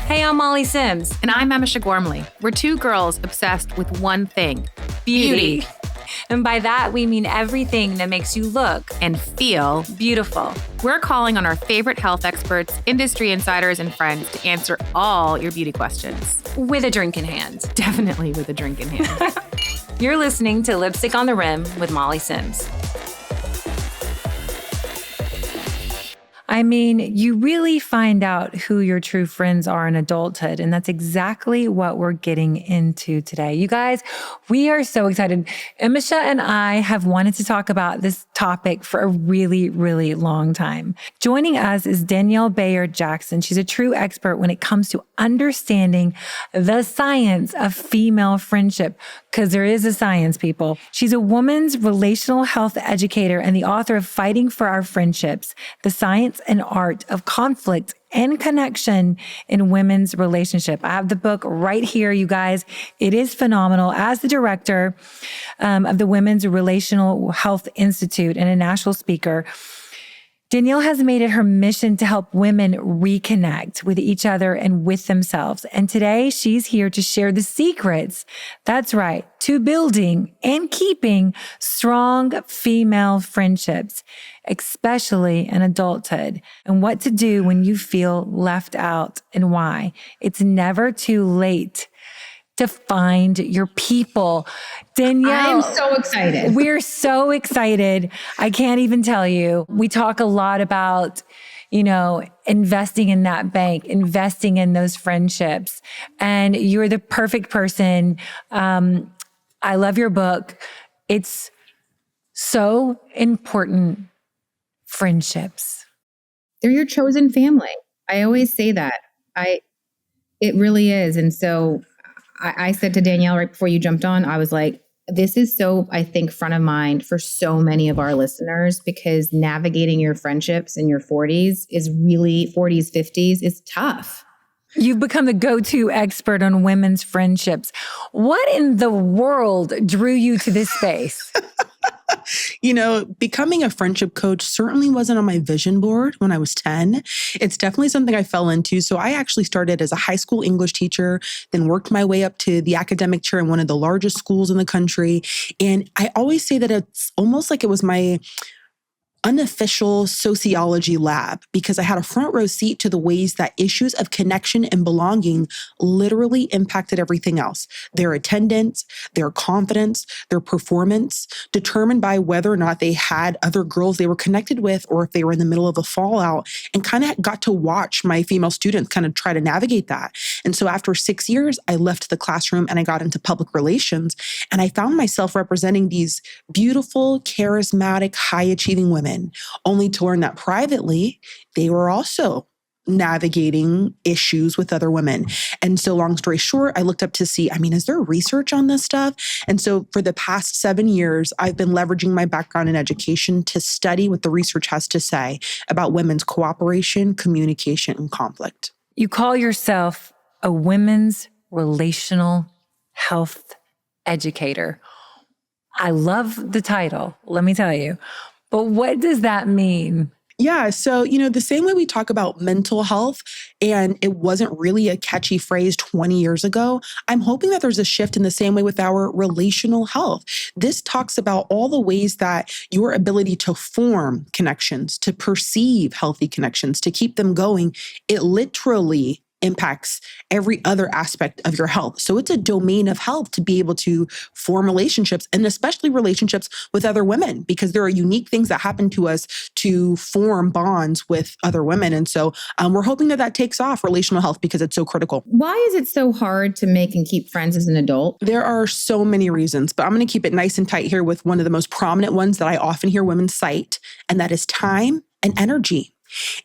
Hey, I'm Molly Sims. And I'm Emese Gormley. We're two girls obsessed with one thing, beauty. And by that, we mean everything that makes you look And feel beautiful. We're calling on our favorite health experts, industry insiders, and friends to answer all your beauty questions. With a drink in hand. Definitely with a drink in hand. You're listening to Lipstick on the Rim with Molly Sims. I mean, you really find out who your true friends are in adulthood, and that's exactly what we're getting into today. You guys, we are so excited. Emese and I have wanted to talk about this topic for a really, really long time. Joining us is Danielle Bayard Jackson. She's a true expert when it comes to understanding the science of female friendship, because there is a science, people. She's a woman's relational health educator and the author of Fighting for Our Friendships, The Science and Art of Conflict and Connection in Women's Relationship. I have the book right here, you guys. It is phenomenal. As the director of the Women's Relational Health Institute and a national speaker, Danielle has made it her mission to help women reconnect with each other and with themselves. And today she's here to share the secrets, that's right, to building and keeping strong female friendships, especially in adulthood, and what to do when you feel left out and why. It's never too late to find your people. Danielle, I'm so excited. We're so excited. I can't even tell you. We talk a lot about, investing in that bank, investing in those friendships. And you're the perfect person. I love your book. It's so important. Friendships. They're your chosen family. I always say that. It really is. And so I said to Danielle right before you jumped on, I was like, this is so, I think, front of mind for so many of our listeners, because navigating your friendships in your 40s, 50s is tough. You've become the go-to expert on women's friendships. What in the world drew you to this space? Becoming a friendship coach certainly wasn't on my vision board when I was 10. It's definitely something I fell into. So I actually started as a high school English teacher, then worked my way up to the academic chair in one of the largest schools in the country. And I always say that it's almost like it was my unofficial sociology lab, because I had a front row seat to the ways that issues of connection and belonging literally impacted everything else. Their attendance, their confidence, their performance, determined by whether or not they had other girls they were connected with, or if they were in the middle of a fallout, and kind of got to watch my female students kind of try to navigate that. And so after 6 years, I left the classroom and I got into public relations, and I found myself representing these beautiful, charismatic, high-achieving women, only to learn that privately, they were also navigating issues with other women. And so long story short, I looked up to see, is there research on this stuff? And so for the past 7 years, I've been leveraging my background in education to study what the research has to say about women's cooperation, communication, and conflict. You call yourself a women's relational health educator. I love the title, let me tell you. But what does that mean? Yeah. So, the same way we talk about mental health, and it wasn't really a catchy phrase 20 years ago, I'm hoping that there's a shift in the same way with our relational health. This talks about all the ways that your ability to form connections, to perceive healthy connections, to keep them going, it literally impacts every other aspect of your health. So it's a domain of health to be able to form relationships, and especially relationships with other women, because there are unique things that happen to us to form bonds with other women. And so we're hoping that takes off, relational health, because it's so critical. Why is it so hard to make and keep friends as an adult? There are so many reasons, but I'm going to keep it nice and tight here with one of the most prominent ones that I often hear women cite, and that is time and energy.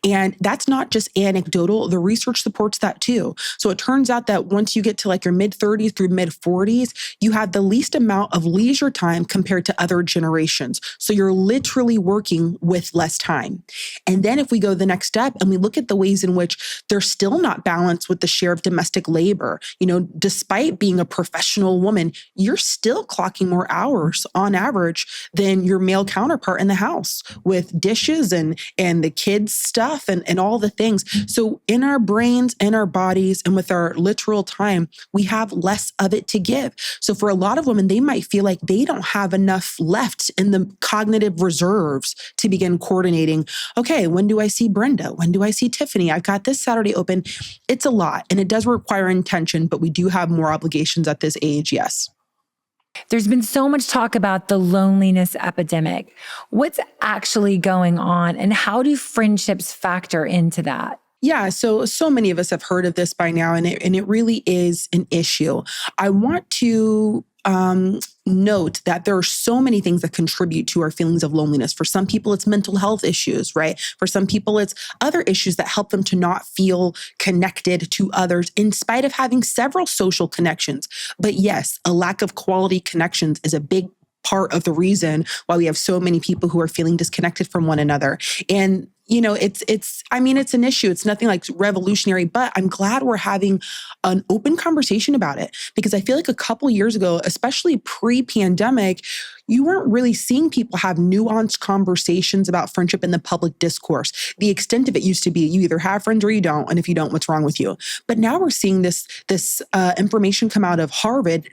And that's not just anecdotal. The research supports that too. So it turns out that once you get to like your mid 30s through mid 40s, you have the least amount of leisure time compared to other generations. So you're literally working with less time. And then if we go the next step and we look at the ways in which they're still not balanced with the share of domestic labor, despite being a professional woman, you're still clocking more hours on average than your male counterpart in the house with dishes and the kids stuff and all the things. So in our brains, in our bodies, and with our literal time, we have less of it to give. So for a lot of women, they might feel like they don't have enough left in the cognitive reserves to begin coordinating. Okay, when do I see Brenda? When do I see Tiffany? I've got this Saturday open. It's a lot, and it does require intention, but we do have more obligations at this age, yes. There's been so much talk about the loneliness epidemic. What's actually going on, and how do friendships factor into that? Yeah, so many of us have heard of this by now, and it really is an issue. I want to note that there are so many things that contribute to our feelings of loneliness. For some people, it's mental health issues, right? For some people, it's other issues that help them to not feel connected to others in spite of having several social connections. But yes, a lack of quality connections is a big part of the reason why we have so many people who are feeling disconnected from one another. And it's an issue. It's nothing like revolutionary, but I'm glad we're having an open conversation about it, because I feel like a couple years ago, especially pre-pandemic, you weren't really seeing people have nuanced conversations about friendship in the public discourse. The extent of it used to be you either have friends or you don't, and if you don't, what's wrong with you? But now we're seeing this information come out of Harvard.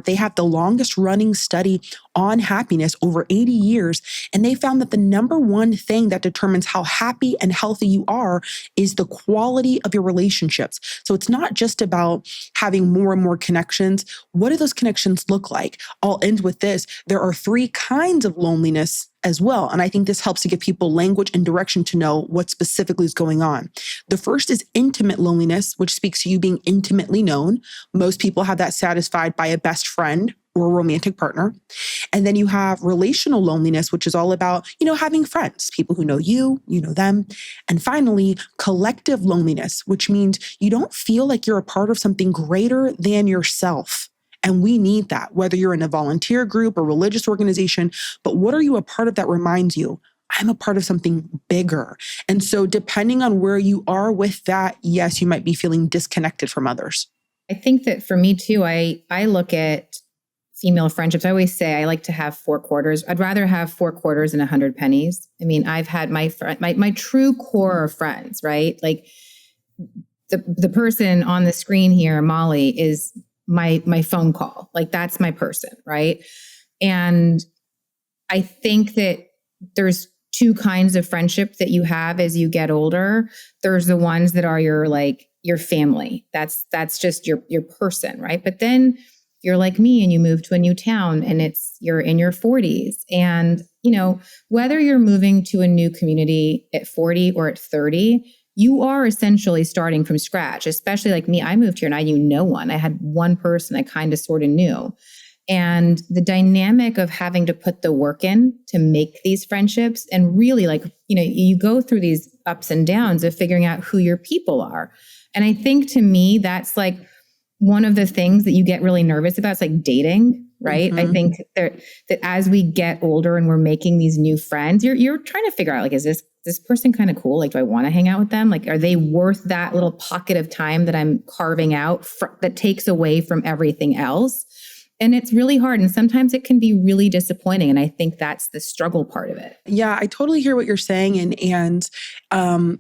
They have the longest running study on happiness, over 80 years, and they found that the number one thing that determines how happy and healthy you are is the quality of your relationships. So it's not just about having more and more connections. What do those connections look like? I'll end with this. There are 3 kinds of loneliness as well. And I think this helps to give people language and direction to know what specifically is going on. The first is intimate loneliness, which speaks to you being intimately known. Most people have that satisfied by a best friend or a romantic partner. And then you have relational loneliness, which is all about, having friends, people who know you know them. And finally, collective loneliness, which means you don't feel like you're a part of something greater than yourself. And we need that, whether you're in a volunteer group or religious organization. But what are you a part of that reminds you, I'm a part of something bigger? And so depending on where you are with that, yes, you might be feeling disconnected from others. I think that for me too, I look at female friendships. I always say I like to have 4 quarters. I'd rather have 4 quarters than 100 pennies. I mean, I've had my true core of friends, right? Like the person on the screen here, Molly, is my phone call. Like that's my person, right? And I think that there's 2 kinds of friendship that you have as you get older. There's the ones that are your family. That's just your person, right? But then you're like me and you move to a new town and you're in your 40s. And, whether you're moving to a new community at 40 or at 30, you are essentially starting from scratch, especially like me. I moved here and I knew no one. I had one person I kind of sort of knew. And the dynamic of having to put the work in to make these friendships and really you go through these ups and downs of figuring out who your people are. And I think to me, that's like one of the things that you get really nervous about. It's like dating, right? Mm-hmm. I think that as we get older and we're making these new friends, you're trying to figure out, like, is this person kind of cool? Like, do I want to hang out with them? Like, are they worth that little pocket of time that I'm carving out that takes away from everything else? And it's really hard. And sometimes it can be really disappointing. And I think that's the struggle part of it. Yeah, I totally hear what you're saying. And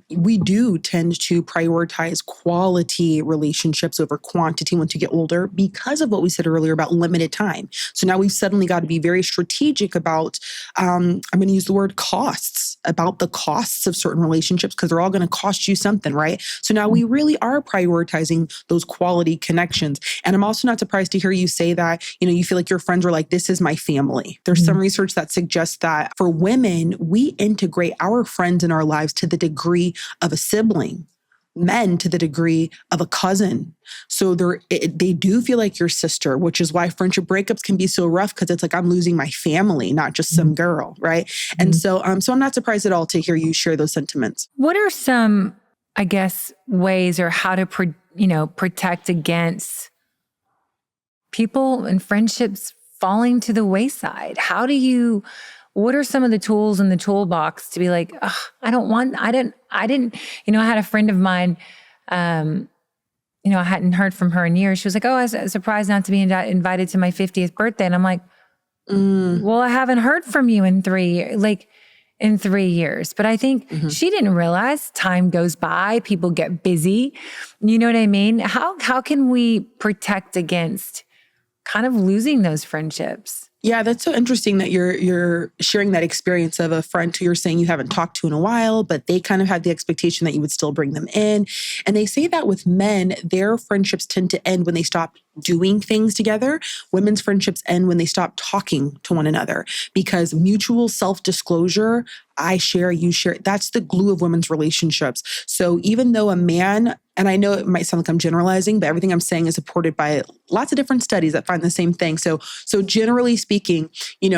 we do tend to prioritize quality relationships over quantity once you get older because of what we said earlier about limited time. So now we've suddenly got to be very strategic about, I'm going to use the word costs, about the costs of certain relationships because they're all going to cost you something, right? So now we really are prioritizing those quality connections. And I'm also not surprised to hear you say that you feel like your friends are like, this is my family. There's some research that suggests that for women, we integrate our friends in our lives to the degree of a sibling, men to the degree of a cousin. So they do feel like your sister, which is why friendship breakups can be so rough because it's like, I'm losing my family, not just some girl, right? And so I'm not surprised at all to hear you share those sentiments. What are some, I guess, ways or how to, protect against people and friendships falling to the wayside? What are some of the tools in the toolbox to be like, I had a friend of mine, I hadn't heard from her in years. She was like, I was surprised not to be invited to my 50th birthday. And I'm like, well, I haven't heard from you in 3 years. Like, in 3 years. But I think she didn't realize time goes by, people get busy. You know what I mean? How can we protect against kind of losing those friendships? Yeah, that's so interesting that you're sharing that experience of a friend who you're saying you haven't talked to in a while, but they kind of had the expectation that you would still bring them in. And they say that with men, their friendships tend to end when they stop doing things together. Women's friendships end when they stop talking to one another, because mutual self-disclosure, I share, you share, that's the glue of women's relationships. So even though a man, and I know it might sound like I'm generalizing, but everything I'm saying is supported by lots of different studies that find the same thing. So generally speaking,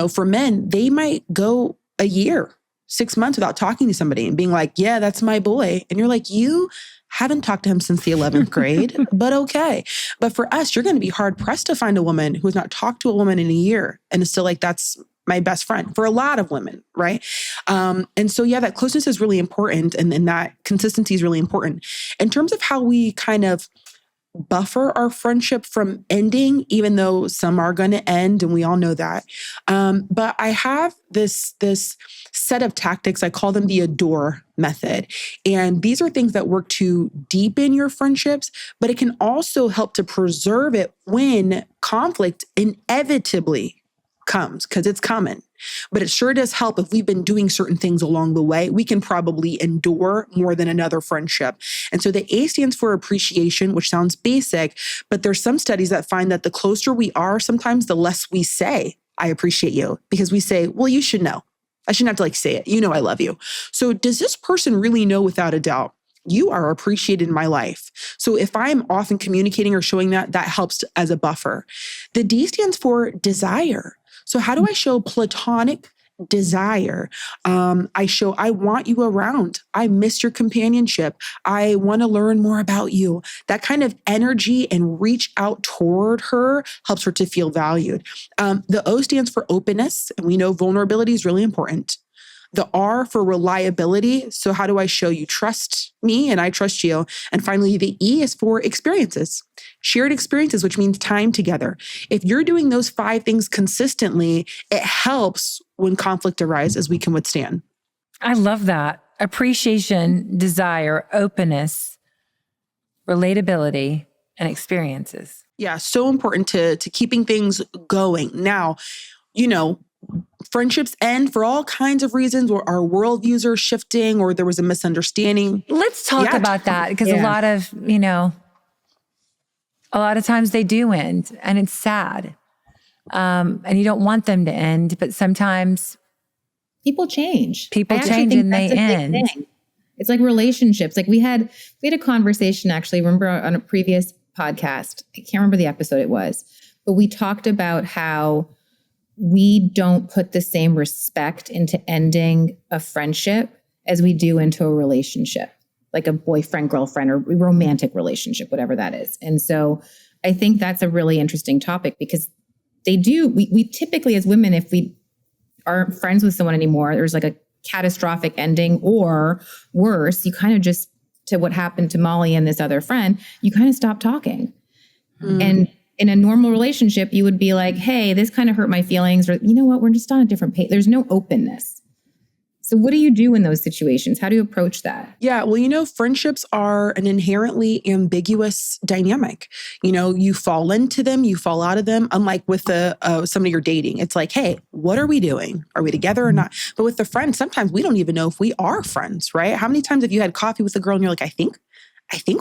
for men, they might go a year, 6 months without talking to somebody and being like, yeah, that's my boy. And you're like, you haven't talked to him since the 11th grade, but okay. But for us, you're going to be hard pressed to find a woman who has not talked to a woman in a year and is still like, that's my best friend, for a lot of women, right? And so, yeah, that closeness is really important, and that consistency is really important. In terms of how we kind of buffer our friendship from ending, even though some are going to end, and we all know that. But I have this set of tactics. I call them the adore method. And these are things that work to deepen your friendships, but it can also help to preserve it when conflict inevitably comes, because it's coming. But it sure does help if we've been doing certain things along the way. We can probably endure more than another friendship. And so the A stands for appreciation, which sounds basic, but there's some studies that find that the closer we are, sometimes the less we say, I appreciate you, because we say, well, you should know. I shouldn't have to say it. You know I love you. So does this person really know without a doubt? You are appreciated in my life. So if I'm often communicating or showing that helps as a buffer. The D stands for desire. So how do I show platonic desire? I want you around. I miss your companionship. I want to learn more about you. That kind of energy and reach out toward her helps her to feel valued. The O stands for openness, and we know vulnerability is really important. The R for reliability. So how do I show you trust me and I trust you? And finally, the E is for experiences, shared experiences, which means time together. If you're doing those 5 things consistently, it helps when conflict arises, we can withstand. I love that. Appreciation, desire, openness, relatability, and experiences. Yeah, so important to keeping things going. Now, friendships end for all kinds of reasons, or our worldviews are shifting, or there was a misunderstanding. Let's talk about that, because a lot of times they do end, and it's sad. And you don't want them to end, but sometimes people change. People change and they end. It's like relationships. Like we had a conversation, actually, remember on a previous podcast, I can't remember the episode it was, but we talked about how we don't put the same respect into ending a friendship as we do into a relationship, like a boyfriend, girlfriend, or romantic relationship, whatever that is. And so I think that's a really interesting topic, because we typically as women, if we aren't friends with someone anymore, there's like a catastrophic ending, or worse, you kind of just, to what happened to Molly and this other friend, you kind of stop talking. And in a normal relationship, you would be like, hey, this kind of hurt my feelings, or you know what, we're just on a different page. There's no openness. So what do you do in those situations? How do you approach that? Yeah, well, friendships are an inherently ambiguous dynamic. You fall into them, you fall out of them. Unlike with somebody you're dating, it's like, hey, what are we doing? Are we together or not? But with the friends, sometimes we don't even know if we are friends, right? How many times have you had coffee with a girl and you're like, I think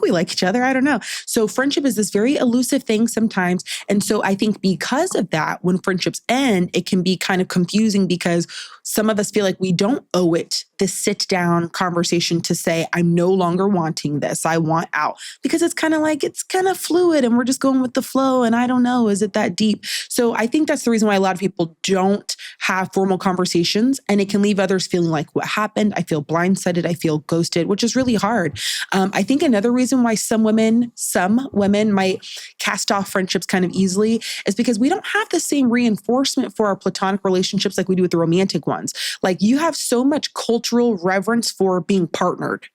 we like each other. I don't know. So friendship is this very elusive thing sometimes. And so I think because of that, when friendships end, it can be kind of confusing, because some of us feel like we don't owe it this sit down conversation to say, I'm no longer wanting this. I want out, because it's kind of fluid and we're just going with the flow. And I don't know, is it that deep? So I think that's the reason why a lot of people don't have formal conversations, and it can leave others feeling like, what happened? I feel blindsided. I feel ghosted, which is really hard. I think another reason why some women might cast off friendships kind of easily is because we don't have the same reinforcement for our platonic relationships like we do with the romantic ones. Like, you have so much cultural reverence for being partnered,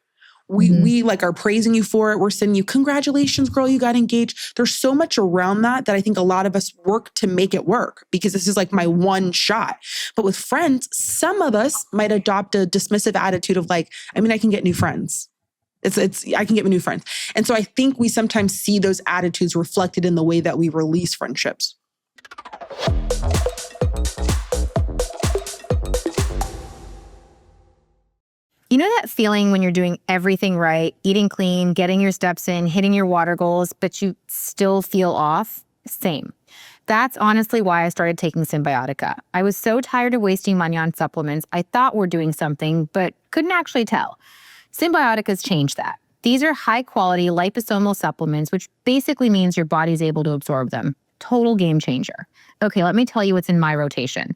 We like are praising you for it. We're sending you, congratulations, girl, you got engaged. There's so much around that I think a lot of us work to make it work because this is like my one shot. But with friends, some of us might adopt a dismissive attitude of like, I mean, I can get new friends. I can get new friends. And so I think we sometimes see those attitudes reflected in the way that we release friendships. You know that feeling when you're doing everything right, eating clean, getting your steps in, hitting your water goals, but you still feel off? Same. That's honestly why I started taking Symbiotica. I was so tired of wasting money on supplements I thought were doing something, but couldn't actually tell. Symbiotica's changed that. These are high-quality liposomal supplements, which basically means your body's able to absorb them. Total game changer. Okay, let me tell you what's in my rotation.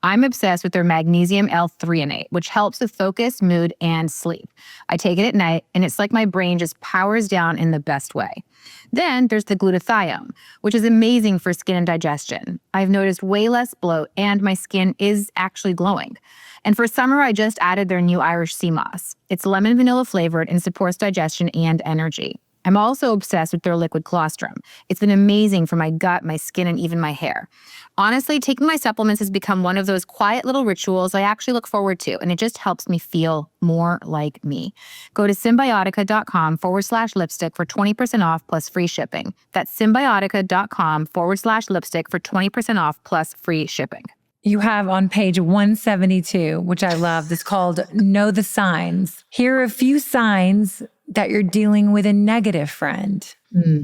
I'm obsessed with their magnesium L-threonate, which helps with focus, mood, and sleep. I take it at night, and it's like my brain just powers down in the best way. Then there's the glutathione, which is amazing for skin and digestion. I've noticed way less bloat, and my skin is actually glowing. And for summer, I just added their new Irish sea moss. It's lemon vanilla flavored and supports digestion and energy. I'm also obsessed with their liquid colostrum. It's been amazing for my gut, my skin, and even my hair. Honestly, taking my supplements has become one of those quiet little rituals I actually look forward to, and it just helps me feel more like me. Go to Symbiotica.com/lipstick for 20% off plus free shipping. That's Symbiotica.com/lipstick for 20% off plus free shipping. You have on page 172, which I love, this called Know the Signs. Here are a few signs that you're dealing with a negative friend.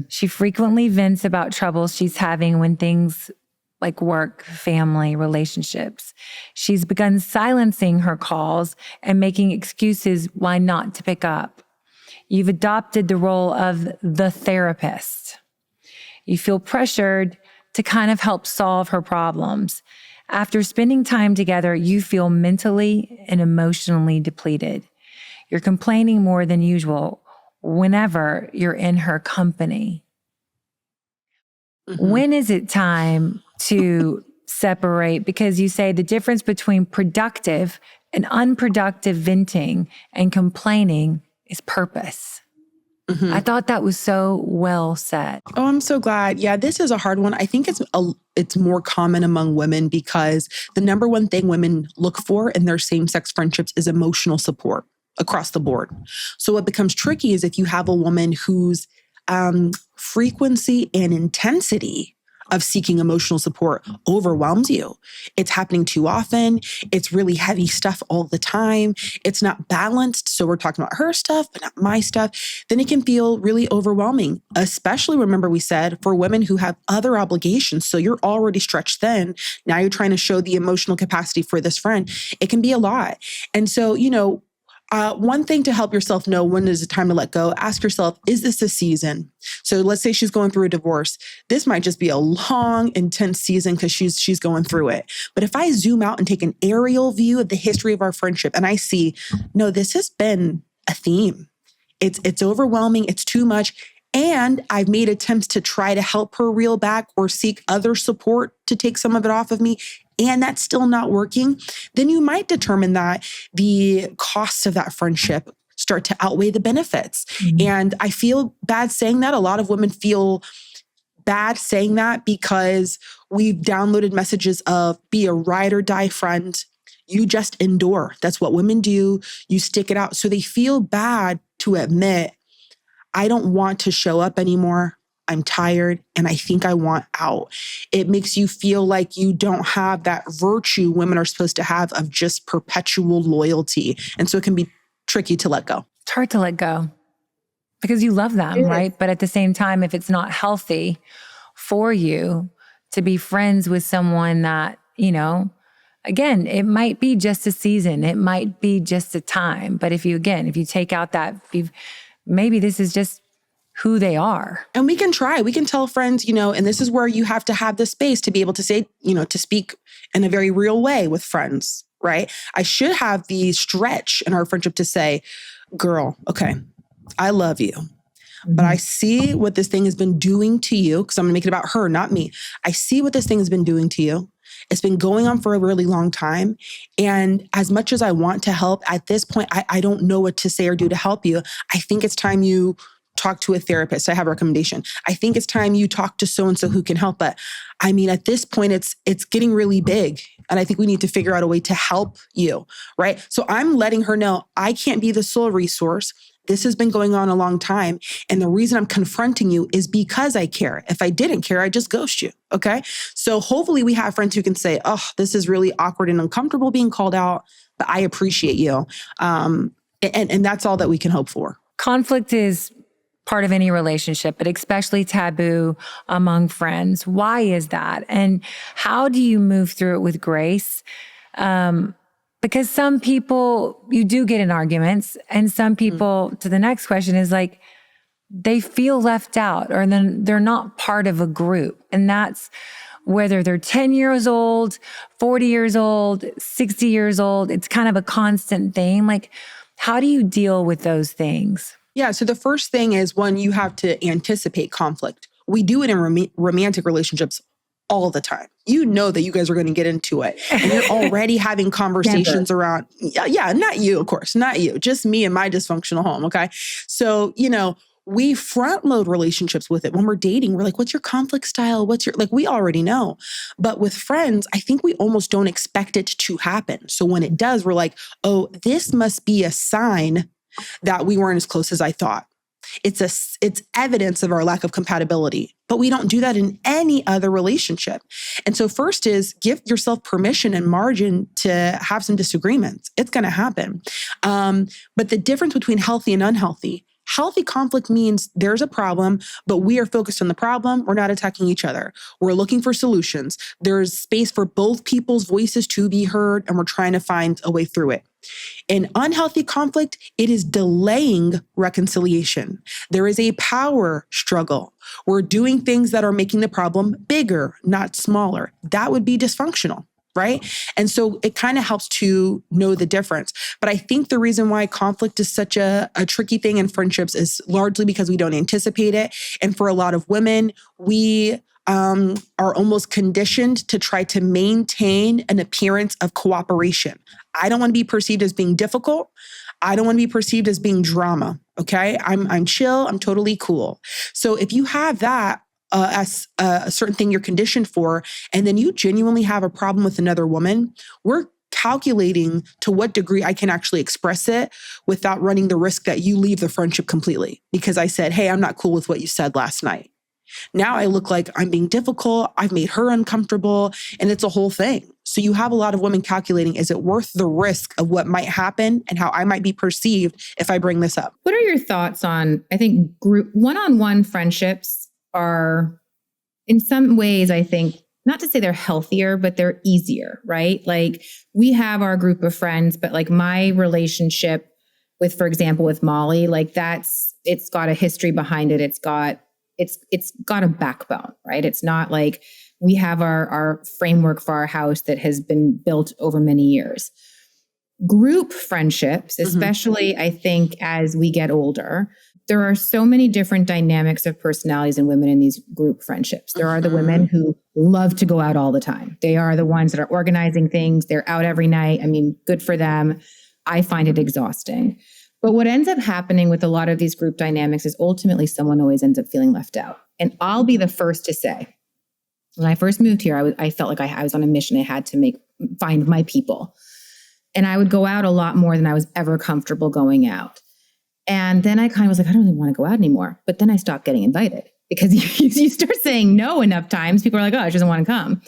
She frequently vents about troubles she's having when things like work, family, relationships. She's begun silencing her calls and making excuses why not to pick up. You've adopted the role of the therapist. You feel pressured to kind of help solve her problems. After spending time together, you feel mentally and emotionally depleted. You're complaining more than usual whenever you're in her company. When is it time to separate? Because you say the difference between productive and unproductive venting and complaining is purpose. I thought that was so well said. Oh, I'm so glad. Yeah, this is a hard one. I think it's more common among women because the number one thing women look for in their same-sex friendships is emotional support across the board. So what becomes tricky is if you have a woman whose frequency and intensity of seeking emotional support overwhelms you. It's happening too often. It's really heavy stuff all the time. It's not balanced. So we're talking about her stuff, but not my stuff. Then it can feel really overwhelming, especially, remember we said, for women who have other obligations. So you're already stretched thin. Now you're trying to show the emotional capacity for this friend. It can be a lot. And so, one thing to help yourself know when is it time to let go, ask yourself, is this a season? So let's say she's going through a divorce. This might just be a long, intense season because she's going through it. But if I zoom out and take an aerial view of the history of our friendship and I see, no, this has been a theme. It's overwhelming. It's too much. And I've made attempts to try to help her reel back or seek other support to take some of it off of me, and that's still not working, then you might determine that the costs of that friendship start to outweigh the benefits. And I feel bad saying that. A lot of women feel bad saying that because we've downloaded messages of be a ride or die friend. You just endure. That's what women do. You stick it out. So they feel bad to admit, I don't want to show up anymore. I'm tired and I think I want out. It makes you feel like you don't have that virtue women are supposed to have of just perpetual loyalty. And so it can be tricky to let go. It's hard to let go because you love them, right? But at the same time, if it's not healthy for you to be friends with someone that, again, it might be just a season. It might be just a time. But if you take out that, maybe this is just who they are. And we can tell friends, and this is where you have to have the space to be able to say, to speak in a very real way with friends, right? I should have the stretch in our friendship to say, girl, okay, I love you, but I see what this thing has been doing to you, because I'm going to make it about her, not me. I see what this thing has been doing to you. It's been going on for a really long time. And as much as I want to help, at this point, I don't know what to say or do to help you. I think it's time you talk to a therapist. I have a recommendation. I think it's time you talk to so-and-so who can help. But I mean, at this point, it's getting really big. And I think we need to figure out a way to help you, right? So I'm letting her know I can't be the sole resource. This has been going on a long time. And the reason I'm confronting you is because I care. If I didn't care, I'd just ghost you. Okay. So hopefully we have friends who can say, oh, this is really awkward and uncomfortable being called out, but I appreciate you. And that's all that we can hope for. Conflict is part of any relationship, but especially taboo among friends. Why is that? And how do you move through it with grace? Because some people, you do get in arguments, and some people, to the next question is like, they feel left out, or then they're not part of a group. And that's whether they're 10 years old, 40 years old, 60 years old, it's kind of a constant thing. Like, how do you deal with those things? Yeah. So the first thing is, one, you have to anticipate conflict. We do it in romantic relationships all the time. You know that you guys are going to get into it, and you're already having conversations around, not you, of course, not you, just me and my dysfunctional home. Okay. So, we front load relationships with it. When we're dating, we're like, what's your conflict style? We already know. But with friends, I think we almost don't expect it to happen. So when it does, we're like, oh, this must be a sign that we weren't as close as I thought. It's evidence of our lack of compatibility, but we don't do that in any other relationship. And so first is give yourself permission and margin to have some disagreements. It's going to happen. But the difference between healthy and unhealthy, healthy conflict means there's a problem, but we are focused on the problem. We're not attacking each other. We're looking for solutions. There's space for both people's voices to be heard, and we're trying to find a way through it. In unhealthy conflict, it is delaying reconciliation. There is a power struggle. We're doing things that are making the problem bigger, not smaller. That would be dysfunctional, right? And so it kind of helps to know the difference. But I think the reason why conflict is such a tricky thing in friendships is largely because we don't anticipate it. And for a lot of women, we are almost conditioned to try to maintain an appearance of cooperation. I don't want to be perceived as being difficult. I don't want to be perceived as being drama. Okay. I'm chill. I'm totally cool. So if you have that as a certain thing you're conditioned for, and then you genuinely have a problem with another woman, we're calculating to what degree I can actually express it without running the risk that you leave the friendship completely. Because I said, hey, I'm not cool with what you said last night. Now I look like I'm being difficult. I've made her uncomfortable, and it's a whole thing. So you have a lot of women calculating, is it worth the risk of what might happen and how I might be perceived if I bring this up? What are your thoughts on, I think, group one-on-one friendships are, in some ways, I think, not to say they're healthier, but they're easier, right? Like, we have our group of friends, but like my relationship with, for example, with Molly, like it's got a history behind it. It's got a backbone, right? It's not like we have our framework for our house that has been built over many years. Group friendships, especially I think as we get older, there are so many different dynamics of personalities and women in these group friendships. There are the women who love to go out all the time. They are the ones that are organizing things. They're out every night. I mean, good for them. I find it exhausting. But what ends up happening with a lot of these group dynamics is ultimately someone always ends up feeling left out. And I'll be the first to say, when I first moved here, I felt like I was on a mission. I had to find my people. And I would go out a lot more than I was ever comfortable going out. And then I kind of was like, I don't really want to go out anymore. But then I stopped getting invited because you start saying no enough times, people are like, oh, she doesn't want to come.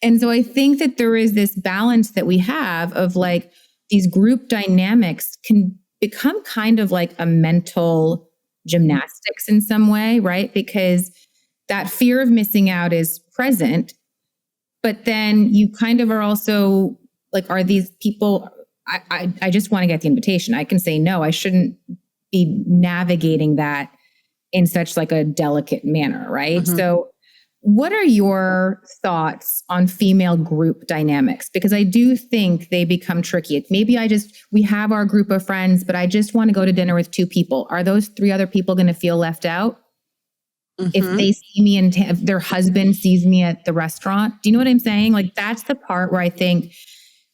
And so I think that there is this balance that we have of like these group dynamics can become kind of like a mental gymnastics in some way, right? Because that fear of missing out is present, but then you kind of are also like, are these people, I just want to get the invitation. I can say no, I shouldn't be navigating that in such like a delicate manner, right? So what are your thoughts on female group dynamics? Because I do think they become tricky. Maybe we have our group of friends, but I just want to go to dinner with 2 people. Are those 3 other people going to feel left out? if they see me if their husband sees me at the restaurant. Do you know what I'm saying? Like, that's the part where I think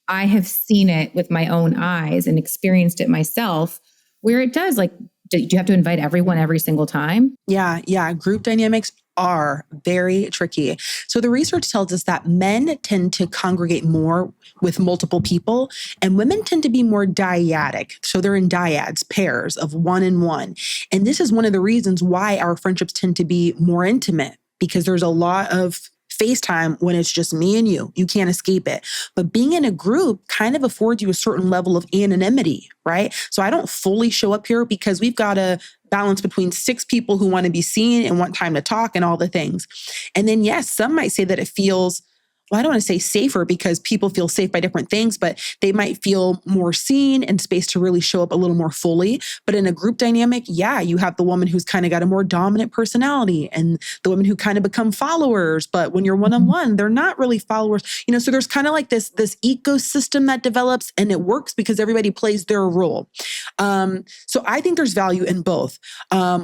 I have seen it with my own eyes and experienced it myself, where it does, like, do you have to invite everyone every single time? Yeah. Group dynamics are very tricky. So the research tells us that men tend to congregate more with multiple people, and women tend to be more dyadic. So they're in dyads, pairs of one and one. And this is one of the reasons why our friendships tend to be more intimate, because there's a lot of FaceTime when it's just me and you. You can't escape it. But being in a group kind of affords you a certain level of anonymity, right? So I don't fully show up here because we've got to balance between 6 people who want to be seen and want time to talk and all the things. And then, yes, some might say that it feels, well, I don't want to say safer because people feel safe by different things, but they might feel more seen and space to really show up a little more fully. But in a group dynamic, yeah, you have the woman who's kind of got a more dominant personality and the women who kind of become followers. But when you're one-on-one, they're not really followers. So there's kind of like this ecosystem that develops, and it works because everybody plays their role. So I think there's value in both.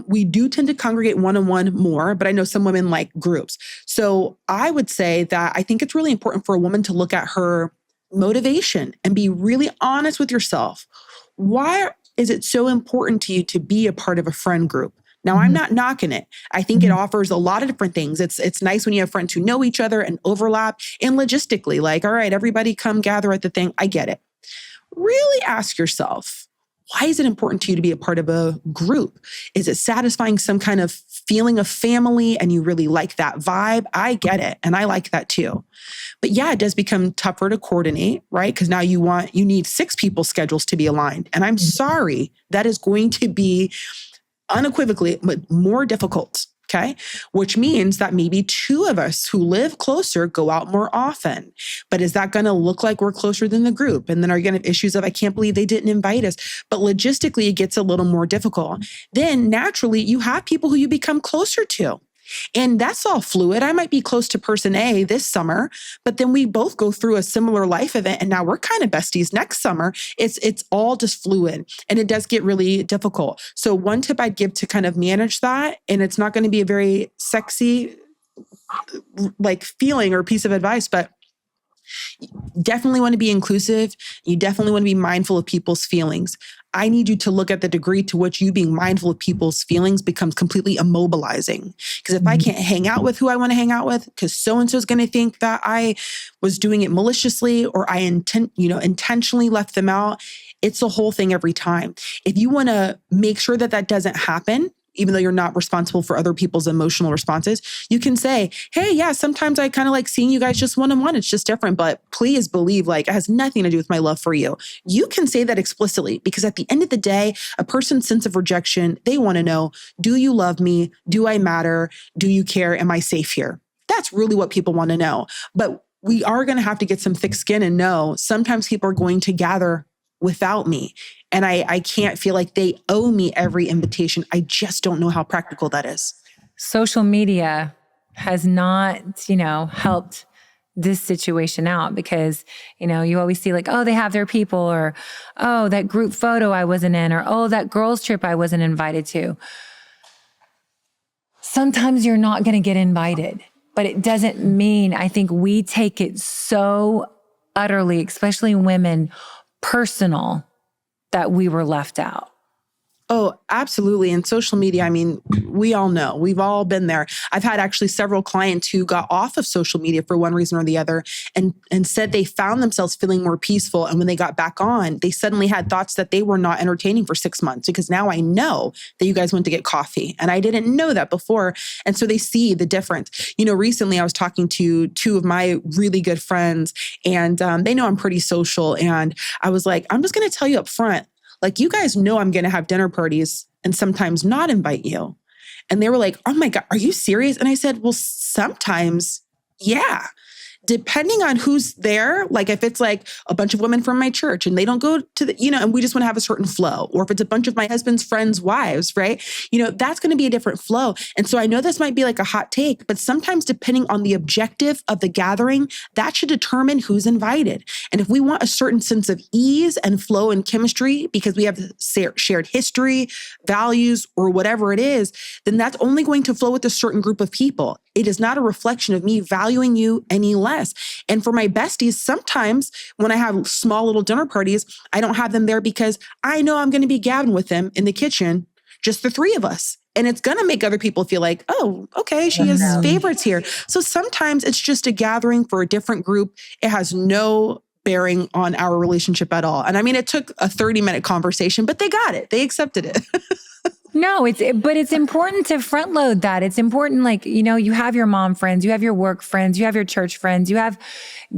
We do tend to congregate one-on-one more, but I know some women like groups. So I would say that I think it's really important for a woman to look at her motivation and be really honest with yourself. Why is it so important to you to be a part of a friend group? Now, I'm not knocking it. I think it offers a lot of different things. It's nice when you have friends who know each other and overlap, and logistically, like, all right, everybody come gather at the thing. I get it. Really ask yourself, why is it important to you to be a part of a group? Is it satisfying some kind of feeling of family and you really like that vibe? I get it. And I like that too. But yeah, it does become tougher to coordinate, right? Because now you need 6 people's schedules to be aligned. And I'm sorry, that is going to be unequivocally more difficult. Okay. Which means that maybe 2 of us who live closer go out more often. But is that going to look like we're closer than the group? And then are you going to have issues of, I can't believe they didn't invite us. But logistically, it gets a little more difficult. Then naturally, you have people who you become closer to. And that's all fluid. I might be close to person A this summer, but then we both go through a similar life event and now we're kind of besties next summer. It's all just fluid, and it does get really difficult. So one tip I'd give to kind of manage that, and it's not going to be a very sexy like feeling or piece of advice, but definitely want to be inclusive. You definitely want to be mindful of people's feelings. I need you to look at the degree to which you being mindful of people's feelings becomes completely immobilizing. Because if I can't hang out with who I want to hang out with, because so-and-so is going to think that I was doing it maliciously or I intentionally left them out, it's a whole thing every time. If you want to make sure that that doesn't happen, even though you're not responsible for other people's emotional responses, you can say, hey, yeah, sometimes I kind of like seeing you guys just one-on-one. It's just different, but please believe like it has nothing to do with my love for you. You can say that explicitly, because at the end of the day, a person's sense of rejection, they want to know, do you love me? Do I matter? Do you care? Am I safe here? That's really what people want to know. But we are going to have to get some thick skin and know sometimes people are going to gather without me. And I can't feel like they owe me every invitation. I just don't know how practical that is. Social media has not, helped this situation out because, you always see like, oh, they have their people, or, oh, that group photo I wasn't in, or, oh, that girls trip I wasn't invited to. Sometimes you're not going to get invited, but it doesn't mean, I think we take it so utterly, especially women, personal, that we were left out. Oh, absolutely. And social media, I mean, we all know, we've all been there. I've had actually several clients who got off of social media for one reason or the other and said they found themselves feeling more peaceful. And when they got back on, they suddenly had thoughts that they were not entertaining for 6 months, because now I know that you guys went to get coffee and I didn't know that before. And so they see the difference. Recently I was talking to 2 of my really good friends, and they know I'm pretty social. And I was like, I'm just going to tell you up front, like, you guys know I'm going to have dinner parties and sometimes not invite you. And they were like, oh my God, are you serious? And I said, well, sometimes, yeah. depending on who's there, like if it's like a bunch of women from my church and they don't go to the, and we just want to have a certain flow, or if it's a bunch of my husband's friends' wives, right? That's going to be a different flow. And so I know this might be like a hot take, but sometimes depending on the objective of the gathering, that should determine who's invited. And if we want a certain sense of ease and flow and chemistry because we have shared history, values, or whatever it is, then that's only going to flow with a certain group of people. It is not a reflection of me valuing you any less. And for my besties, sometimes when I have small little dinner parties, I don't have them there because I know I'm going to be gabbing with them in the kitchen, just the three of us. And it's going to make other people feel like, oh, okay, she has favorites here. So sometimes it's just a gathering for a different group. It has no bearing on our relationship at all. And I mean, it took a 30-minute conversation, but they got it. They accepted it. No, but it's important to front load that. It's important, like, you have your mom friends, you have your work friends, you have your church friends, you have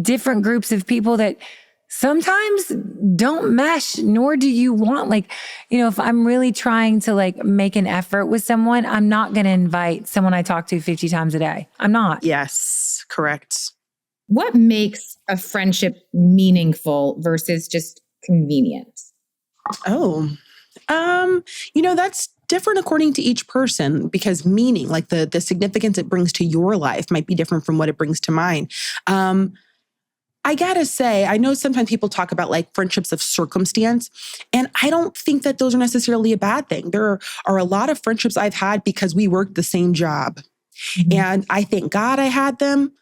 different groups of people that sometimes don't mesh, nor do you want, if I'm really trying to make an effort with someone, I'm not going to invite someone I talk to 50 times a day. I'm not. Yes, correct. What makes a friendship meaningful versus just convenient? Oh, that's different according to each person, because meaning, like the significance it brings to your life, might be different from what it brings to mine. I gotta say, I know sometimes people talk about friendships of circumstance, and I don't think that those are necessarily a bad thing. There are a lot of friendships I've had because we worked the same job. Mm-hmm. And I thank God I had them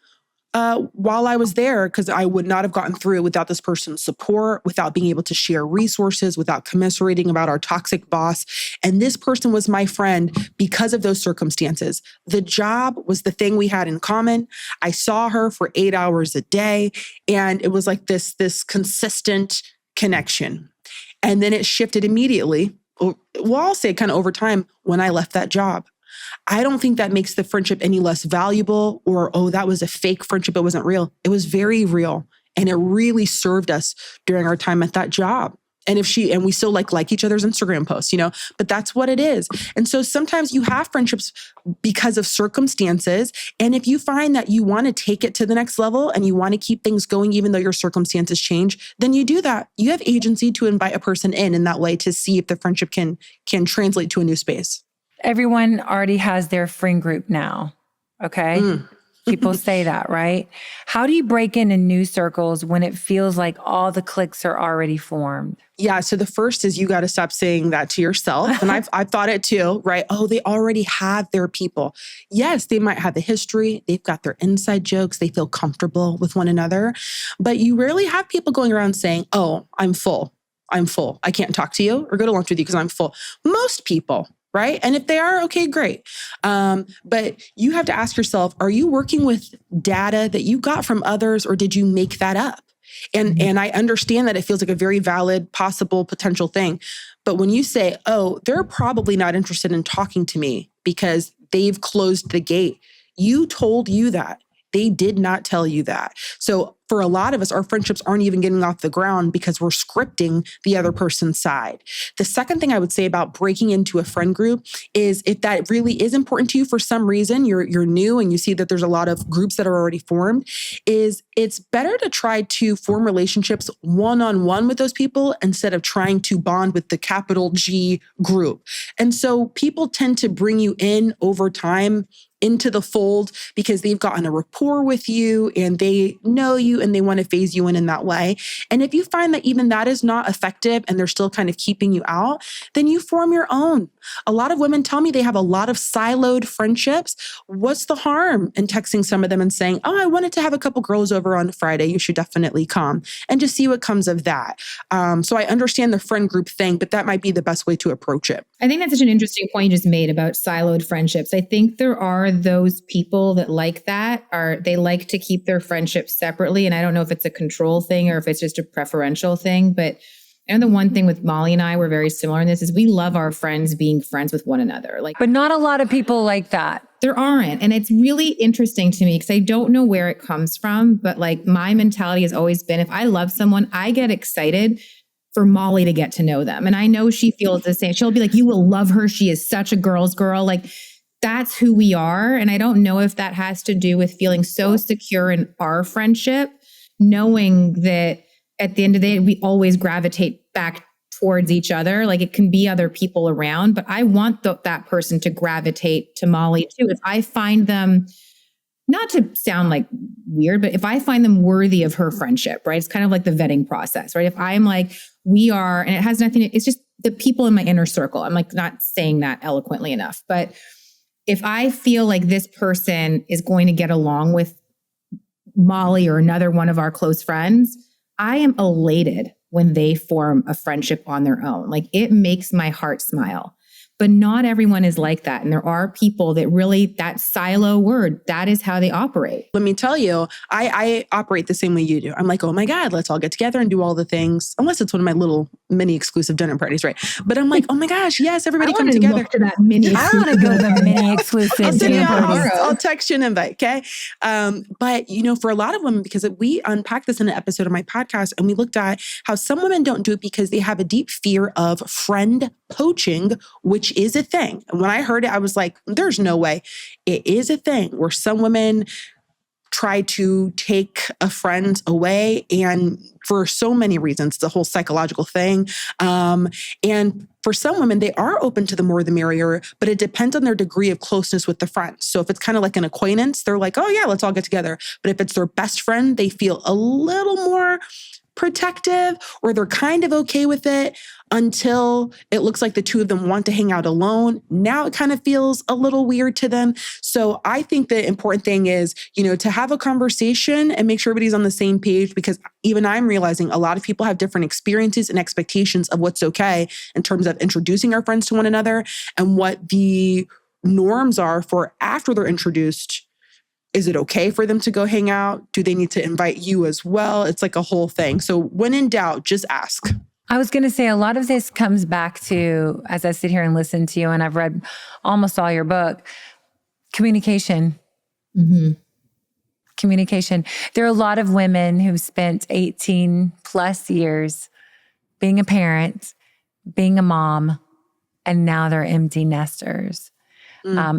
while I was there, because I would not have gotten through it without this person's support, without being able to share resources, without commiserating about our toxic boss. And this person was my friend because of those circumstances. The job was the thing we had in common. I saw her for 8 hours a day, and it was like this consistent connection. And then it shifted immediately. Well, I'll say kind of over time when I left that job. I don't think that makes the friendship any less valuable, or, oh, that was a fake friendship. It wasn't real. It was very real. And it really served us during our time at that job. And we still like each other's Instagram posts, but that's what it is. And so sometimes you have friendships because of circumstances. And if you find that you want to take it to the next level and you want to keep things going, even though your circumstances change, then you do that. You have agency to invite a person in that way to see if the friendship can translate to a new space. Everyone already has their friend group now. Okay. People say that, right? How do you break into new circles when it feels like all the cliques are already formed? Yeah. So the first is you got to stop saying that to yourself. And I've thought it too, right? Oh, they already have their people. Yes, they might have a history. They've got their inside jokes. They feel comfortable with one another. But you rarely have people going around saying, oh, I'm full. I can't talk to you or go to lunch with you because I'm full. Most people. Right? And if they are, okay, great. But you have to ask yourself, are you working with data that you got from others, or did you make that up? And I understand that it feels like a very valid, possible, potential thing. But when you say, oh, they're probably not interested in talking to me because they've closed the gate, you told you that. They did not tell you that. So for a lot of us, our friendships aren't even getting off the ground because we're scripting the other person's side. The second thing I would say about breaking into a friend group is, if that really is important to you for some reason, you're new and you see that there's a lot of groups that are already formed, is it's better to try to form relationships one-on-one with those people instead of trying to bond with the capital G group. And so people tend to bring you in over time into the fold because they've gotten a rapport with you and they know you and they want to phase you in that way. And if you find that even that is not effective and they're still kind of keeping you out, then you form your own. A lot of women tell me they have a lot of siloed friendships. What's the harm in texting some of them and saying, oh, I wanted to have a couple girls over on Friday. You should definitely come, and just see what comes of that. So I understand the friend group thing, but that might be the best way to approach it. I think that's such an interesting point you just made about siloed friendships. I think there are those people that like that, they like to keep their friendships separately. And I don't know if it's a control thing or if it's just a preferential thing, but the one thing with Molly and I, we're very similar in this, is we love our friends being friends with one another. But not a lot of people like that. There aren't. And it's really interesting to me because I don't know where it comes from, but my mentality has always been, if I love someone, I get excited for Molly to get to know them. And I know she feels the same. She'll be like, you will love her. She is such a girl's girl. that's who we are. And I don't know if that has to do with feeling so secure in our friendship, knowing that at the end of the day, we always gravitate back towards each other. Like it can be other people around, but I want that person to gravitate to Molly too. If I find them, not to sound like weird, but if I find them worthy of her friendship, right? It's kind of like the vetting process, right? If I'm like, we are, and it has nothing, it's just the people in my inner circle. I'm like not saying that eloquently enough, but if I feel like this person is going to get along with Molly or another one of our close friends, I am elated when they form a friendship on their own. Like it makes my heart smile. But not everyone is like that. And there are people that really, that silo word, that is how they operate. Let me tell you, I operate the same way you do. I'm like, oh my God, let's all get together and do all the things. Unless it's one of my little mini exclusive dinner parties, right? But I'm like, oh my gosh, yes, everybody come together. To that mini I want to go to the mini exclusive dinner parties. I'll text you an invite, okay? But you know, for a lot of women, because we unpacked this in an episode of my podcast, and we looked at how some women don't do it because they have a deep fear of friend poaching, which is a thing. And when I heard it, I was like, there's no way. It is a thing where some women try to take a friend away, and for so many reasons, it's a whole psychological thing. And for some women, they are open to the more the merrier, but it depends on their degree of closeness with the friend. So if it's kind of like an acquaintance, they're like, oh yeah, let's all get together. But if it's their best friend, they feel a little more protective, or they're kind of okay with it until it looks like the two of them want to hang out alone. Now it kind of feels a little weird to them. So I think the important thing is, you know, to have a conversation and make sure everybody's on the same page, because even I'm realizing a lot of people have different experiences and expectations of what's okay in terms of introducing our friends to one another and what the norms are for after they're introduced. Is it okay for them to go hang out? Do they need to invite you as well? It's like a whole thing. So when in doubt, just ask. I was going to say a lot of this comes back to, as I sit here and listen to you, and I've read almost all your book, communication. Mm-hmm. Communication. There are a lot of women who've spent 18 plus years being a parent, being a mom, and now they're empty nesters.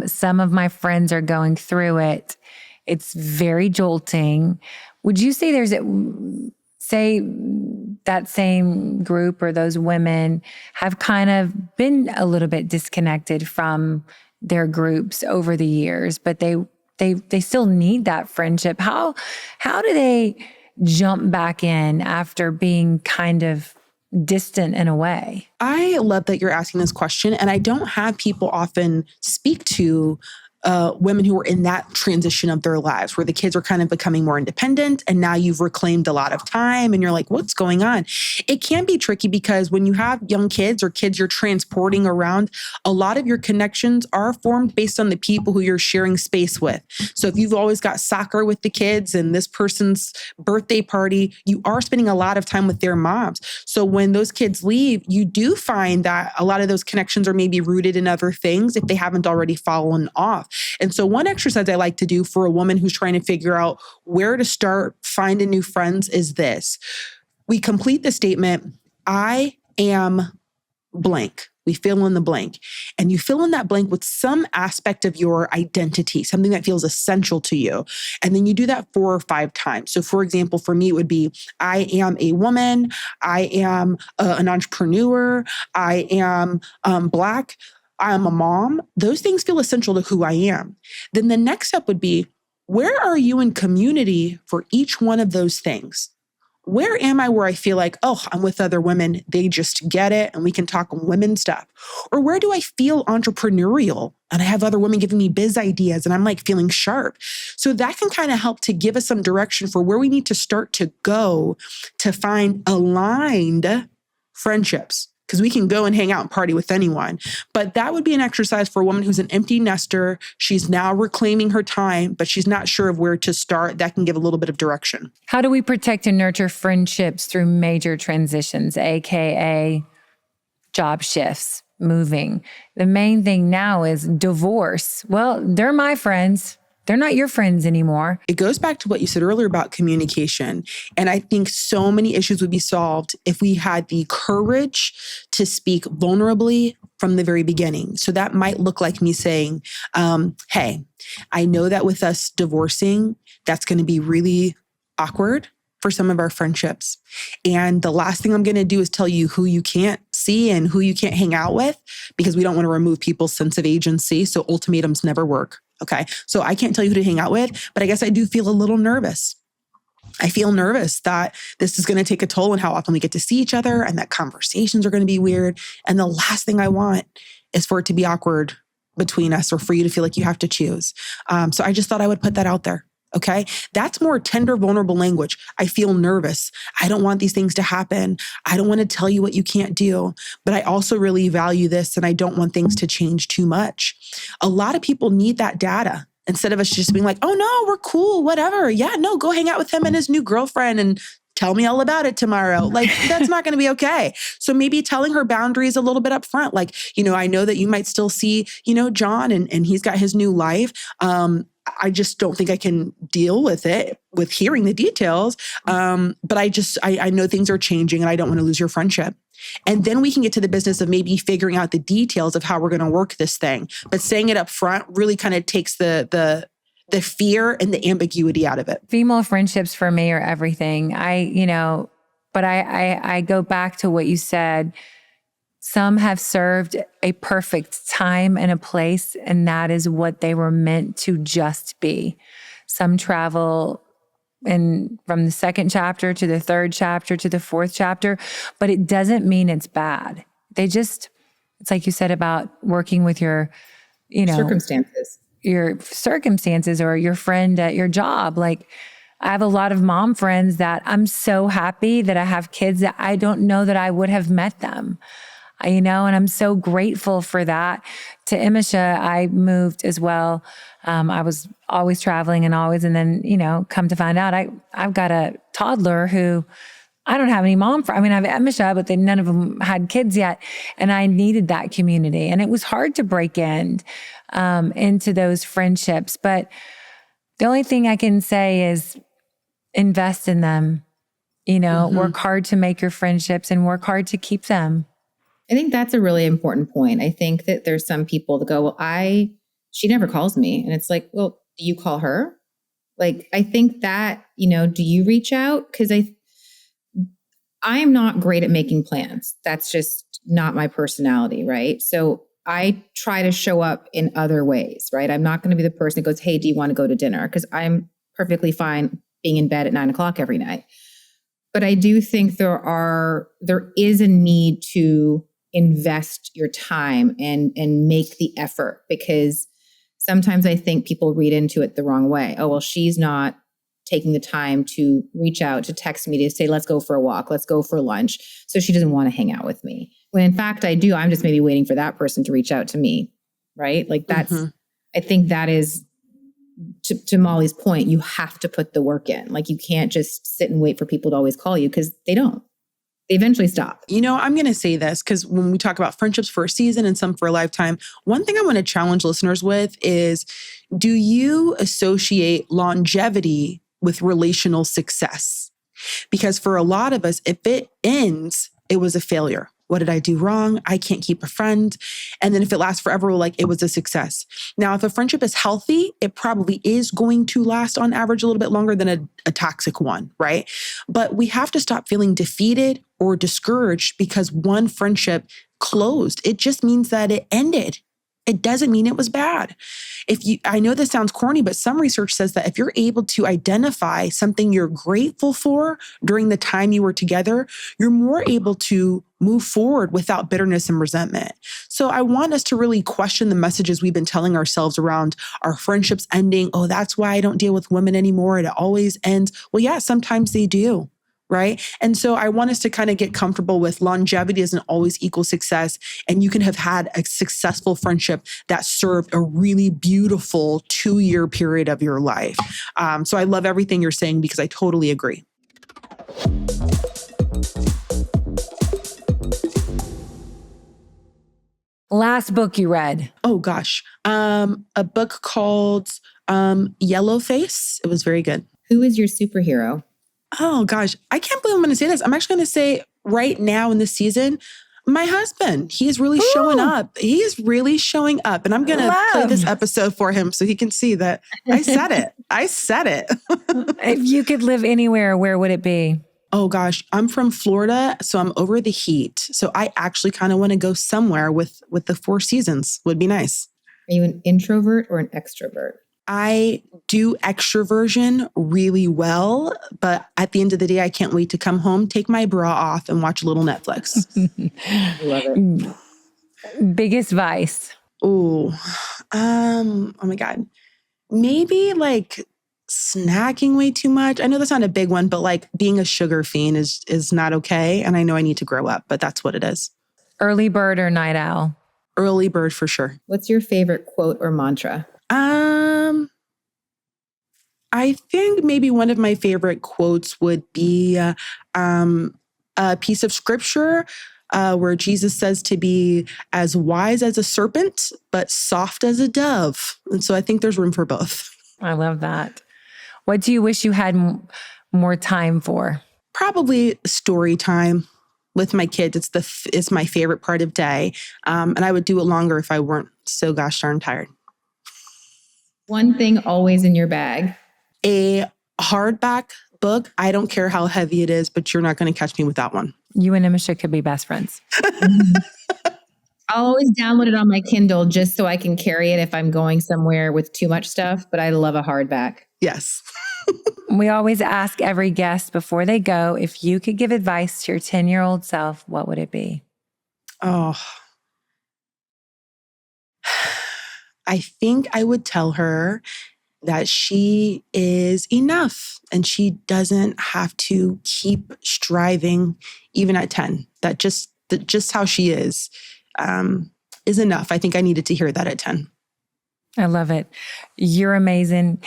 Some of my friends are going through it. It's very jolting. Would you say say that same group or those women have kind of been a little bit disconnected from their groups over the years, but they still need that friendship? How do they jump back in after being kind of distant in a way? I love that you're asking this question, and I don't have people often speak to women who are in that transition of their lives where the kids are kind of becoming more independent and now you've reclaimed a lot of time and you're like, what's going on? It can be tricky because when you have young kids or kids you're transporting around, a lot of your connections are formed based on the people who you're sharing space with. So if you've always got soccer with the kids and this person's birthday party, you are spending a lot of time with their moms. So when those kids leave, you do find that a lot of those connections are maybe rooted in other things if they haven't already fallen off. And so one exercise I like to do for a woman who's trying to figure out where to start finding new friends is this. We complete the statement, I am blank. We fill in the blank. And you fill in that blank with some aspect of your identity, something that feels essential to you. And then you do that 4 or 5 times. So for example, for me, it would be, I am a woman. I am an entrepreneur. I am Black. I'm a mom. Those things feel essential to who I am. Then the next step would be, where are you in community for each one of those things? Where am I where I feel like, oh, I'm with other women, they just get it and we can talk women stuff? Or where do I feel entrepreneurial and I have other women giving me biz ideas and I'm like feeling sharp? So that can kind of help to give us some direction for where we need to start to go to find aligned friendships. Because we can go and hang out and party with anyone. But that would be an exercise for a woman who's an empty nester. She's now reclaiming her time, but she's not sure of where to start. That can give a little bit of direction. How do we protect and nurture friendships through major transitions, AKA job shifts, moving? The main thing now is divorce. Well, they're my friends. They're not your friends anymore. It goes back to what you said earlier about communication. And I think so many issues would be solved if we had the courage to speak vulnerably from the very beginning. So that might look like me saying, hey, I know that with us divorcing, that's going to be really awkward for some of our friendships. And the last thing I'm going to do is tell you who you can't see and who you can't hang out with, because we don't want to remove people's sense of agency. So ultimatums never work. Okay. So I can't tell you who to hang out with, but I guess I do feel a little nervous. I feel nervous that this is going to take a toll on how often we get to see each other, and that conversations are going to be weird. And the last thing I want is for it to be awkward between us, or for you to feel like you have to choose. So I just thought I would put that out there. Okay. That's more tender, vulnerable language. I feel nervous. I don't want these things to happen. I don't want to tell you what you can't do, but I also really value this, and I don't want things to change too much. A lot of people need that data, instead of us just being like, oh no, we're cool, whatever. Yeah, no, go hang out with him and his new girlfriend and tell me all about it tomorrow. Like, that's not going to be okay. So maybe telling her boundaries a little bit up front. Like, I know that you might still see, John and he's got his new life. I just don't think I can deal with it, with hearing the details. But I know things are changing, and I don't want to lose your friendship. And then we can get to the business of maybe figuring out the details of how we're going to work this thing. But saying it up front really kind of takes the fear and the ambiguity out of it. Female friendships for me are everything. But I go back to what you said. Some have served a perfect time and a place, and that is what they were meant to just be. Some travel from the second chapter to the third chapter to the fourth chapter, but it doesn't mean it's bad. It's like you said about working with your, circumstances or your friend at your job. Like, I have a lot of mom friends that I'm so happy that I have kids that I don't know that I would have met them. And I'm so grateful for that. To Emese, I moved as well. I was always traveling and then, come to find out, I've got a toddler who I don't have any mom friends. I have Emese, but none of them had kids yet. And I needed that community. And it was hard to break into those friendships. But the only thing I can say is invest in them, work hard to make your friendships and work hard to keep them. I think that's a really important point. I think that there's some people that go, well, she never calls me. And it's like, well, do you call her? Like, I think that, do you reach out? Because I am not great at making plans. That's just not my personality, right? So I try to show up in other ways, right? I'm not going to be the person that goes, hey, do you want to go to dinner? Because I'm perfectly fine being in bed at 9:00 every night. But I do think there is a need to invest your time and make the effort, because sometimes I think people read into it the wrong way. Oh, well, she's not taking the time to reach out, to text me, to say, let's go for a walk, let's go for lunch. So she doesn't want to hang out with me. When in fact I do, I'm just maybe waiting for that person to reach out to me. Right? Like I think that is, to Molly's point, you have to put the work in. Like, you can't just sit and wait for people to always call you, because they don't. They eventually stop. I'm going to say this because when we talk about friendships for a season and some for a lifetime, one thing I want to challenge listeners with is, do you associate longevity with relational success? Because for a lot of us, if it ends, it was a failure. What did I do wrong? I can't keep a friend. And then if it lasts forever, we're like, it was a success. Now, if a friendship is healthy, it probably is going to last on average a little bit longer than a toxic one, right? But we have to stop feeling defeated or discouraged because one friendship closed. It just means that it ended. It doesn't mean it was bad. I know this sounds corny, but some research says that if you're able to identify something you're grateful for during the time you were together, you're more able to move forward without bitterness and resentment. So I want us to really question the messages we've been telling ourselves around our friendships ending. Oh, that's why I don't deal with women anymore. It always ends. Well, yeah, sometimes they do. Right. And so I want us to kind of get comfortable with longevity doesn't always equal success. And you can have had a successful friendship that served a really beautiful 2-year period of your life. So I love everything you're saying because I totally agree. Last book you read? Oh gosh. A book called Yellow Face. It was very good. Who is your superhero? Oh gosh. I can't believe I'm going to say this. I'm actually going to say right now in this season, my husband. He is really showing up. He is really showing up. And I'm going to play this episode for him so he can see that I said it. I said it. If you could live anywhere, where would it be? Oh gosh, I'm from Florida, so I'm over the heat. So I actually kind of want to go somewhere with the 4 seasons. Would be nice. Are you an introvert or an extrovert? I do extroversion really well, but at the end of the day, I can't wait to come home, take my bra off, and watch a little Netflix. Love it. Biggest vice? Oh my God. Maybe like snacking way too much. I know that's not a big one, but like being a sugar fiend is not okay. And I know I need to grow up, but that's what it is. Early bird or night owl? Early bird for sure. What's your favorite quote or mantra? I think maybe one of my favorite quotes would be a piece of scripture where Jesus says to be as wise as a serpent, but soft as a dove. And so I think there's room for both. I love that. What do you wish you had more time for? Probably story time with my kids. It's my favorite part of day. And I would do it longer if I weren't so gosh darn tired. One thing always in your bag. A hardback book. I don't care how heavy it is, but you're not going to catch me with that one. You and Emese could be best friends. I'll always download it on my Kindle just so I can carry it if I'm going somewhere with too much stuff, but I love a hardback. Yes. We always ask every guest before they go, if you could give advice to your 10-year-old self, what would it be? Oh, I think I would tell her that she is enough and she doesn't have to keep striving even at 10. That just how she is enough. I think I needed to hear that at 10. I love it. You're amazing.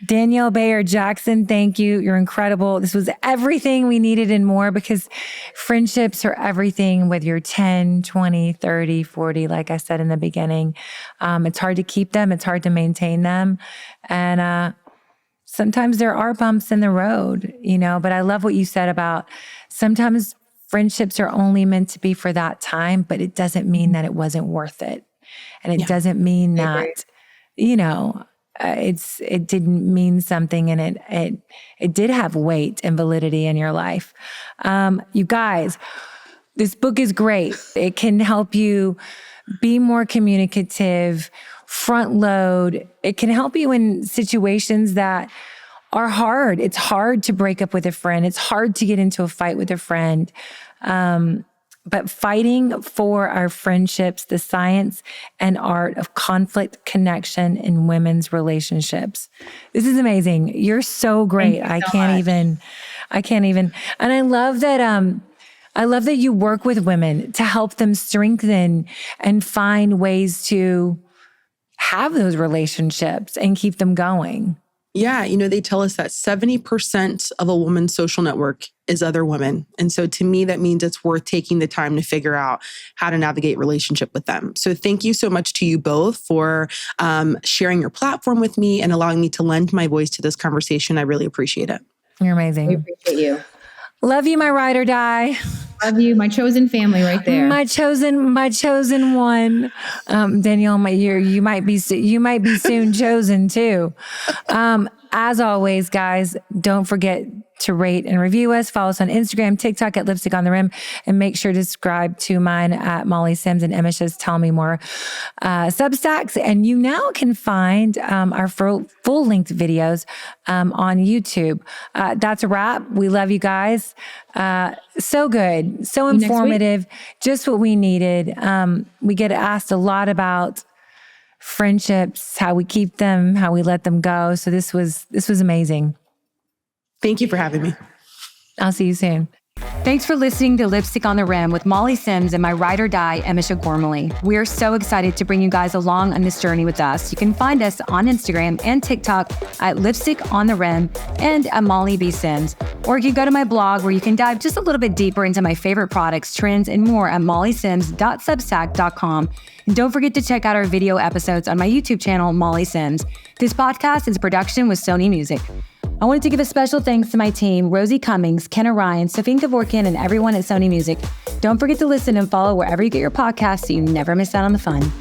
Danielle Bayard Jackson, thank you. You're incredible. This was everything we needed and more, because friendships are everything, whether you're 10, 20, 30, 40, like I said in the beginning. It's hard to keep them. It's hard to maintain them. And sometimes there are bumps in the road, but I love what you said about sometimes friendships are only meant to be for that time, but it doesn't mean that it wasn't worth it. And it doesn't mean that, it didn't mean something, and it did have weight and validity in your life. You guys, this book is great. It can help you be more communicative, front load. It can help you in situations that are hard. It's hard to break up with a friend. It's hard to get into a fight with a friend. But fighting for our friendships, the science and art of conflict connection in women's relationships. This is amazing. You're so great. I can't even. And I love that you work with women to help them strengthen and find ways to have those relationships and keep them going. Yeah, they tell us that 70% of a woman's social network is other women. And so to me, that means it's worth taking the time to figure out how to navigate relationship with them. So thank you so much to you both for sharing your platform with me and allowing me to lend my voice to this conversation. I really appreciate it. You're amazing. We appreciate you. Love you, my ride or die. Love you, my chosen family right there. My chosen one. Danielle, you might be soon chosen too. As always, guys, don't forget to rate and review us. Follow us on Instagram, TikTok at Lipstick on the Rim, and make sure to subscribe to mine at Molly Sims and Emese's Tell Me More Substacks. And you now can find our full-length videos on YouTube. That's a wrap. We love you guys. So good, so informative, just what we needed. We get asked a lot about friendships, how we keep them, how we let them go. So this was amazing. Thank you for having me. I'll see you soon. Thanks for listening to Lipstick on the Rim with Molly Sims and my ride or die, Emese Gormley. We are so excited to bring you guys along on this journey with us. You can find us on Instagram and TikTok at Lipstick on the Rim and at Molly B. Sims. Or you can go to my blog where you can dive just a little bit deeper into my favorite products, trends, and more at mollysims.substack.com. And don't forget to check out our video episodes on my YouTube channel, Molly Sims. This podcast is a production with Sony Music. I wanted to give a special thanks to my team, Rosie Cummings, Kenna Ryan, Sophine Kevorkian, and everyone at Sony Music. Don't forget to listen and follow wherever you get your podcasts so you never miss out on the fun.